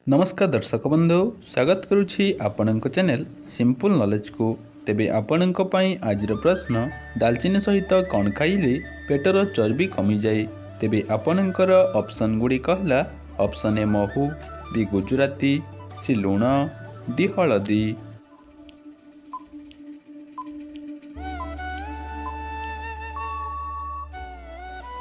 नमस्कार दर्शक बंधु स्वागत करुछि आपणक चैनल सिंपल नॉलेज को। तेबे आपणक पई आजिर प्रश्न दालचीनी सहित कौन खाइले पेटर चर्बी कमी जाए। तेबे आपणकर ऑप्शन गुडी कहला ऑप्शन ए महू, बी गुजराती, सी लुण, डी हळदी।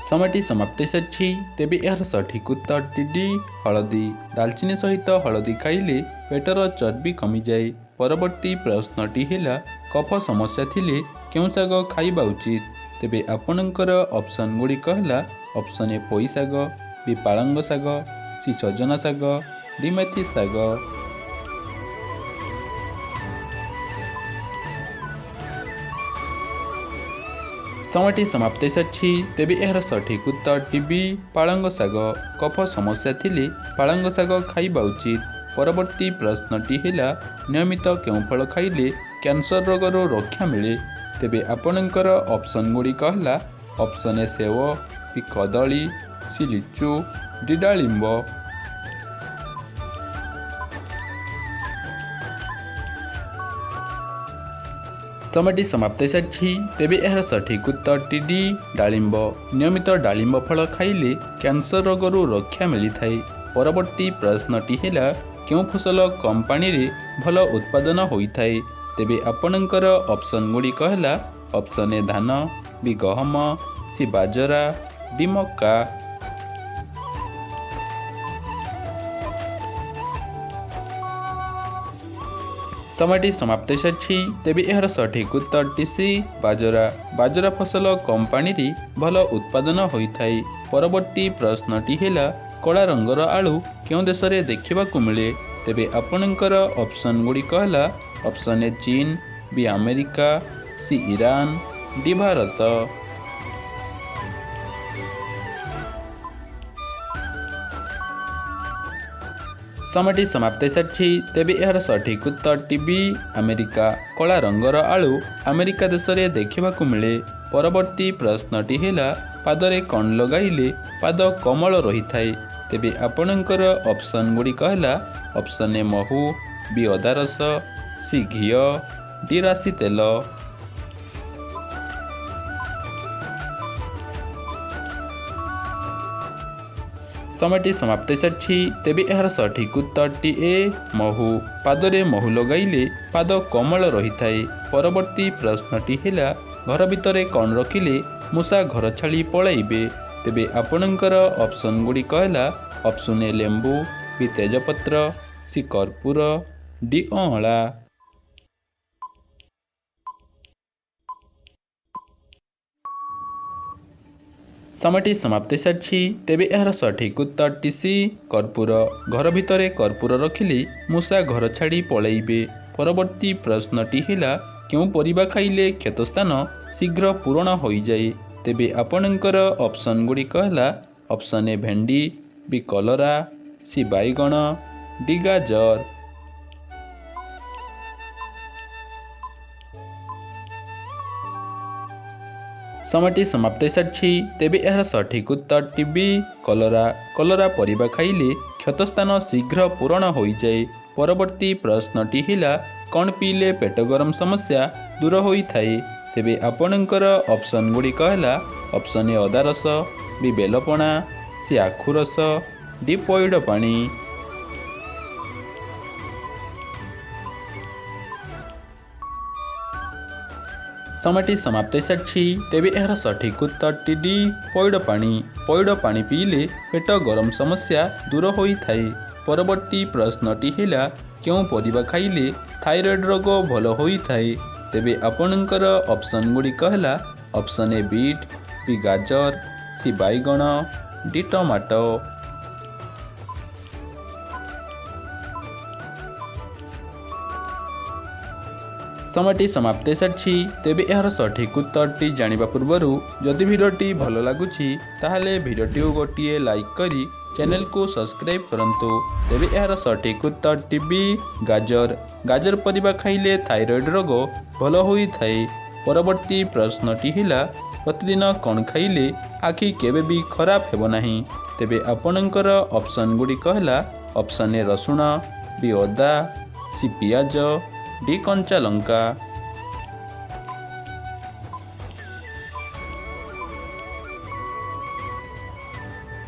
समयटी समाप्त होइसारिछि। तेबे यार सठिक उत्तर डी हळदी। दालचीनी सहित हळदी खाइले पेटर चर्बी कमी जाए। परवर्ती प्रश्नटी है कफ समस्या थिले केउं साग खाइबा उचित। तेबे आपणकर ऑप्शन गुडी कहला ऑप्शन ए पोई साग, बी पालंग साग, सी सजना साग, डी मेथी साग। समयटी समाप्त होइसारिछि। तेबे यार सठिक उत्तर टीबी पालंग साग। कफ समस्या थिले पालंग साग खाइबा उचित। परवर्ती प्रश्नटी है नियमित केउं फल खाइले कैंसर रोगर रक्षा मिले। तेबे आपणकर ऑप्शन गुडी कहला ऑप्शन ए सेव, बी कदली, सी लिचु, डी डालिंब। समयटी समाप्त होइसारिछि। तेबे यार सठिक उत्तर डी डालिंब। नियमित डालिंब फल खाइले कैंसर रोगरू रक्षा मिली थाए। परवर्ती प्रश्नटी है क्यों फसल कम पानी रे भल उत्पादन होइथाए। तेबे आपणकर ऑप्शन गुडी कहला ऑप्शन ए धान, बी गहम, सी बाजरा, डी मक्का। समयटी समाप्त होइसारिछि। तेबे यार सठिक उत्तर सी बाजरा। बाजरा फसल कम पानी रे भल उत्पादन होइथाए। परवर्ती प्रश्नटी है कला रंगर आलू क्यों देश में देखा मिले। तेबे आपणकर ऑप्शन गुडी कहला ऑप्शन ए चीन, बी अमेरिका, सी ईरान, डी भारत। समयटी समाप्त होइसारिछि। तेबे यार सठिक उत्तर टीबी अमेरिका। कला रंगर आलू अमेरिका देश में देखा मिले। परवर्ती प्रश्नटी है पादरे कौन लगाइले पाद कोमल रही थाए। तेबे आपणकर ऑप्शन गुडी कहला ऑप्शन ए महू, बी अदा रस, सी घी, डी राशि तेल। समयटी समाप्त होइसारिछि। तेबे यार सठिक उत्तर टी ए महू। पादरे महू लगाइले पाद कोमल रही थाए। परवर्ती प्रश्नटी है घर भितर कौन रखिले मूषा घर छाड़ी पलाइबे। तेबे आपणकर ऑप्शन गुडी कहला ऑप्शन ए लेंबू, बी तेजपत्र, सी कर्पूर, डी अँला। समयटी समाप्त होइसारिछि। तेबे यार सठिक उत्तर टी सी कर्पूर। घर भितर कर्पूर रखिले मूषा घर छाड़ी पलाइबे। परवर्ती प्रश्नटी है क्यों परिबा खाइले क्षतस्थान शीघ्र पूरण हो जाए। तेबे आपणकर ऑप्शन गुडी कहला ऑप्शन ए भेंडी, बी कलरा, सी बैगण, डी गाजर। समयटी समाप्त होइसारिछि। तेबे यार सठिक उत्तर टीबी कलरा। कलरा परिबा खाइले क्षतस्थान शीघ्र पूरण हो जाए। परवर्ती प्रश्नटी है कौन पीले पेट गरम समस्या दूर होइथाए। तेबे आपणकर ऑप्शन गुडी कहला ऑप्शन ए अदा रस, बी बेलपणा, सी आखु रस, डी पइड पानी। समयटी समाप्त होइसारिछि। तेबे यार सठिक उत्तर डी पइड पानी। पइड पानी पीले पेट गरम समस्या दूर होइथाए। परवर्ती प्रश्नटी है क्यों परिबा खाइले थायराइड रोग भल होइथाए। तेबे आपणकर ऑप्शन गुडी कहला ऑप्शन ए बीट, बी गाजर, सी बैगण, डी टमाटो। समयटी समाप्त होइसारिछि। तेबे यार सठिक उत्तरटी जानिबा पूर्वरु जदि भिडियोटी भल लागुछि ताहाले भिडियोटी गोटिए लाइक करी चैनल को सब्सक्राइब करंतु। तेबे यार सठिक उत्तर टीबी गाजर। गाजर परिबा खाइले थायराइड रोग भल होई थाए। परवर्ती प्रश्नटी हिला प्रतिदिन कौन खाइले आखि केबे भी खराब हेबो नाही। तेबे आपणकर ऑप्शन गुडी कहला ଅପସନ୍ ଏ ରସୁଣ, ବି ଅଦା, ସି ପିଆଜ, ଡି କଞ୍ଚା ଲଙ୍କା।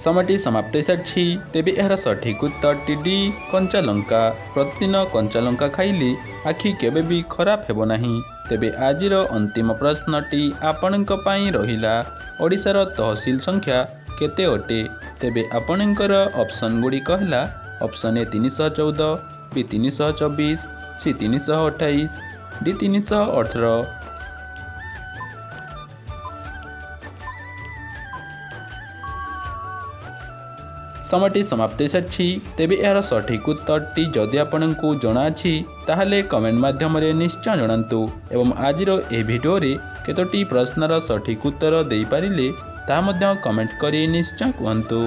ସମୟଟି ସମାପ୍ତ ହୋଇସାରିଛି। ତେବେ ଏହାର ସଠିକ୍ ଉତ୍ତରଟି ଡି କଞ୍ଚା ଲଙ୍କା। ପ୍ରତିଦିନ କଞ୍ଚା ଲଙ୍କା ଖାଇଲେ ଆଖି କେବେ ବି ଖରାପ ହେବ ନାହିଁ। ତେବେ ଆଜିର ଅନ୍ତିମ ପ୍ରଶ୍ନଟି ଆପଣଙ୍କ ପାଇଁ ରହିଲା, ଓଡ଼ିଶାର ତହସିଲ ସଂଖ୍ୟା କେତେ ଅଟେ? ତେବେ ଆପଣଙ୍କର ଅପସନ୍ ଗୁଡ଼ିକ ହେଲା option A 314, B 324, C 328, D 318। ସମୟଟି ସମାପ୍ତ ହୋଇସାରିଛି। ତେବେ ଏହାର ସଠିକ୍ ଉତ୍ତରଟି ଯଦି ଆପଣଙ୍କୁ ଜଣାଅଛି ତାହେଲେ କମେଣ୍ଟ ମାଧ୍ୟମରେ ନିଶ୍ଚୟ ଜଣାନ୍ତୁ ଏବଂ ଆଜିର ଏହି ଭିଡ଼ିଓରେ କେତୋଟି ପ୍ରଶ୍ନର ସଠିକ୍ ଉତ୍ତର ଦେଇପାରିଲେ ତାହା ମଧ୍ୟ କମେଣ୍ଟ କରି ନିଶ୍ଚୟ କୁହନ୍ତୁ।